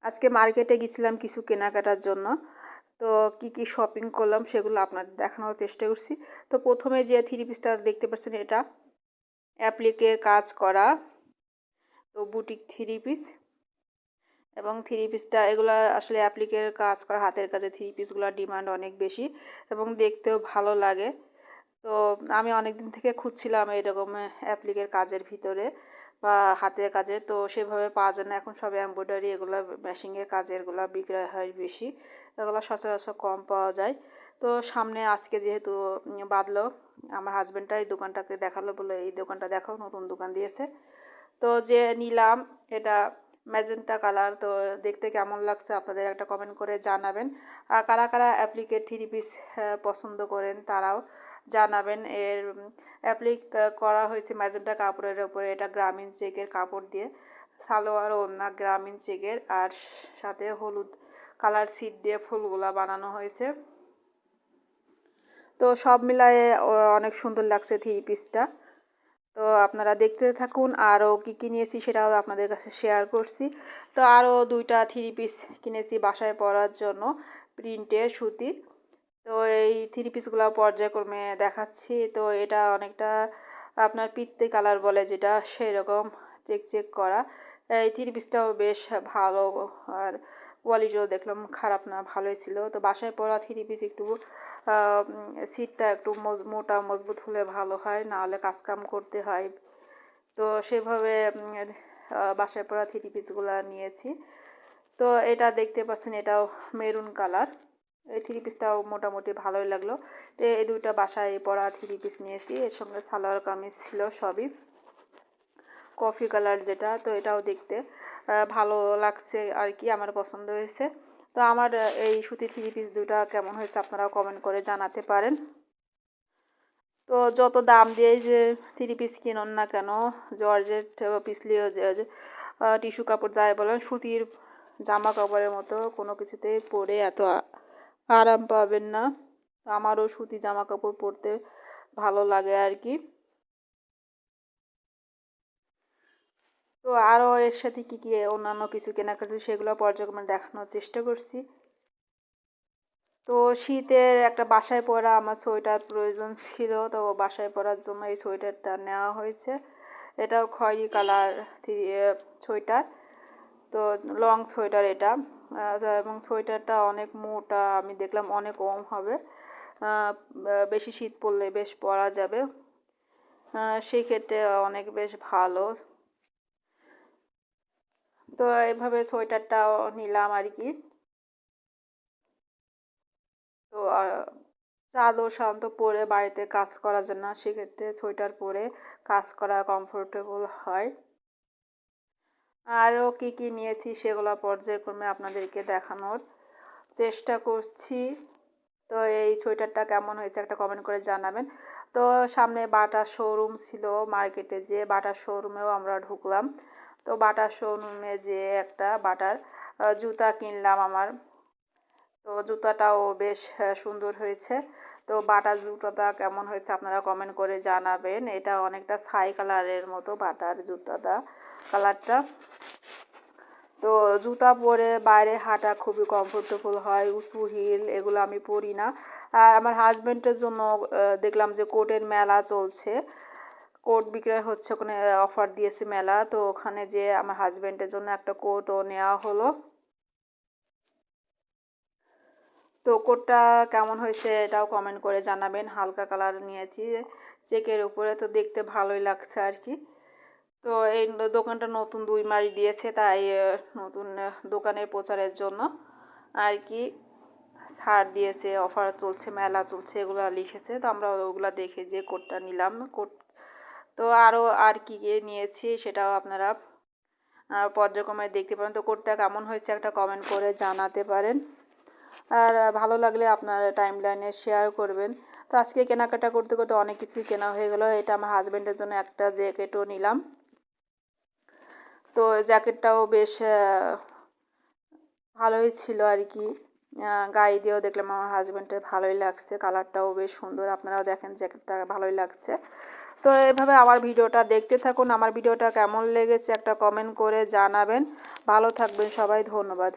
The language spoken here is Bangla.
আজকে মার্কেটে গেছিলাম কিছু কেনাকাটার জন্য। তো কি শপিং করলাম সেগুলো আপনাদের দেখানোর চেষ্টা করছি। তো প্রথমে যে থ্রি পিসটা দেখতে পাচ্ছেন এটা অ্যাপ্লিকের কাজ করা, তো বুটিক থ্রি পিস। এবং থ্রি পিসটা এগুলো আসলে অ্যাপ্লিকের কাজ করা হাতের কাজে থ্রি পিসগুলোর ডিমান্ড অনেক বেশি এবং দেখতেও ভালো লাগে। তো আমি অনেক দিন থেকে খুঁজছিলাম এরকম অ্যাপ্লিকের কাজের ভিতরে বা হাতের কাজে, তো সেভাবে পাওয়া যায় না। এখন সব এমব্রয়ডারি এগুলো মেশিনের কাজেরগুলো বিক্রয় হয় বেশি, এগুলো সচরাচর কম পাওয়া যায়। তো সামনে আজকে যেহেতু বাঁধলো, আমার হাজব্যান্ডটা এই দোকানটাকে দেখালো, বলে এই দোকানটা দেখাও, নতুন দোকান দিয়েছে। তো যে নিলাম এটা ম্যাজেন্টা কালার। তো দেখতে কেমন লাগছে আপনাদের একটা কমেন্ট করে জানাবেন। আর কারা কারা অ্যাপ্লিকের থ্রি পিস পছন্দ করেন তারাও জানাবেন। এর অ্যাপ্লিক করা হয়েছে ম্যাজেন্টা কাপড়ের ওপরে, এটা গ্রামীণ চেকের কাপড় দিয়ে, সালোয়ার ওড়না গ্রামীণ চেকের, আর সাথে হলুদ কালার সিট দিয়ে ফুলগুলা বানানো হয়েছে। তো সব মিলায়ে অনেক সুন্দর লাগছে থ্রি পিসটা। তো আপনারা দেখতে থাকুন, আরও কী নিয়েছি সেটাও আপনাদের কাছে শেয়ার করছি। তো আরও দুইটা থ্রি পিস কিনেছি বাসায় পরার জন্য, প্রিন্টের সুতির। তো এই থ্রি পিসগুলো পর্যায়ক্রমে দেখাচ্ছি। তো এটা অনেকটা আপনার পিত্তে কালার বলে যেটা, সেই রকম চেক করা। এই থ্রি পিসটাও বেশ ভালো, আর কোয়ালিটিও দেখলাম খারাপ না, ভালোই ছিল। তো বাসায় পরা থ্রি পিস একটু সিটটা একটু মোটা মজবুত হলে ভালো হয়, না হলে কাজকাম করতে হয়। তো সেভাবে বাসায় পরা থ্রি পিসগুলো নিয়েছি। তো এটা দেখতে পাচ্ছেন এটাও মেরুন কালার, এই থ্রি পিসটাও মোটামুটি ভালোই লাগলো। তো এই দুইটা বাসায় পরা থ্রি পিস নিয়েছি, এর সঙ্গে সালোয়ার কামিজ ছিল সবই কফি কালার যেটা। তো এটাও দেখতে ভালো লাগছে আর কি, আমার পছন্দ হয়েছে। তো আমার এই সুতির থ্রি পিস দুটা কেমন হয়েছে আপনারাও কমেন্ট করে জানাতে পারেন। তো যত দাম দিয়ে যে থ্রি পিস কিনুন না কেন, জর্জেট পিসলিও টিস্যু কাপড় যাই বলেন, সুতির জামা কাপড়ের মতো কোনো কিছুতেই পরে এত আরাম পাবেন না। আমারও সুতি জামা কাপড় পরতে ভালো লাগে আর কি। তো আরও এর সাথে কী অন্যান্য কিছু কেনাকাটা সেগুলো পর্যায়ক্রমে দেখানোর চেষ্টা করছি। তো শীতের একটা বাসায় পরা আমার সোয়েটার প্রয়োজন ছিল, তো বাসায় পরার জন্য এই সোয়েটারটা নেওয়া হয়েছে। এটাও খয়েরি কালার সোয়েটার, তো লং সোয়েটার এটা। এবং সোয়েটারটা অনেক মোটা, আমি দেখলাম অনেক কম হবে, বেশি শীত পড়লে বেশ পরা যাবে, সেই ক্ষেত্রে অনেক বেশ ভালো। তো এইভাবে সোয়েটারটাও নিলাম আর কি। তো চাদর সাধারণত পরে বাড়িতে কাজ করা যায় না, সেক্ষেত্রে সোয়েটার পরে কাজ করা কমফোর্টেবল হয়। আরও কী নিয়েছি সেগুলো পর্যায়ক্রমে আপনাদেরকে দেখানোর চেষ্টা করছি। তো এই সোয়েটারটা কেমন হয়েছে একটা কমেন্ট করে জানাবেন। তো সামনে বাটার শোরুম ছিল, মার্কেটে যে বাটার শোরুমেও আমরা ঢুকলাম। তো বাটার শোরুমে যে একটা বাটার জুতা কিনলাম আমার। তো জুতাটাও বেশ সুন্দর হয়েছে। তো বাটার জুতাটা কেমন হয়েছে আপনারা কমেন্ট করে জানাবেন। এটা অনেকটা ছাই কালারের মতো বাটার জুতাটা কালারটা। তো জুতা পরে বাইরে হাঁটা খুবই কমফোর্টেবল হয়, উঁচু হিল এগুলো আমি পরি না। আর আমার হাজব্যান্ডের জন্য দেখলাম যে কোটের মেলা চলছে, কোট বিক্রয় হচ্ছে, ওখানে অফার দিয়েছে মেলা। তো ওখানে যে আমার হাজব্যান্ডের জন্য একটা কোটও নেওয়া হলো। তো কোটটা কেমন হয়েছে এটাও কমেন্ট করে জানাবেন। হালকা কালার নিয়েছি চেকের উপরে, তো দেখতে ভালোই লাগছে আর কি। তো এই দোকানটা নতুন 2 মাস দিয়েছে, তাই নতুন দোকানের প্রচারের জন্য আর কি ছাড় দিয়েছে, অফার চলছে, মেলা চলছে, এগুলো লিখেছে। তো আমরা ওগুলো দেখে যে কোটটা নিলাম। কোট তো আরও আর কি নিয়েছি সেটাও আপনারা পর্যায়ক্রমে দেখতে পারেন। তো কোটটা কেমন হয়েছে একটা কমেন্ট করে জানাতে পারেন, আর ভালো লাগলে আপনার টাইম লাইনে শেয়ার করবেন। তো আজকে কেনাকাটা করতে করতে অনেক কিছুই কেনা হয়ে গেলো। এটা আমার হাজব্যান্ডের জন্য একটা জ্যাকেটও নিলাম। তো জ্যাকেটটাও বেশ ভালোই ছিল আর কি, গায়ে দিয়েও দেখলাম আমার হাজব্যান্ডের ভালোই লাগছে, কালারটাও বেশ সুন্দর। আপনারাও দেখেন জ্যাকেটটা ভালোই লাগছে। তো এভাবে আমার ভিডিওটা দেখতে থাকুন। আমার ভিডিওটা কেমন লেগেছে একটা কমেন্ট করে জানাবেন। ভালো থাকবেন সবাই, ধন্যবাদ।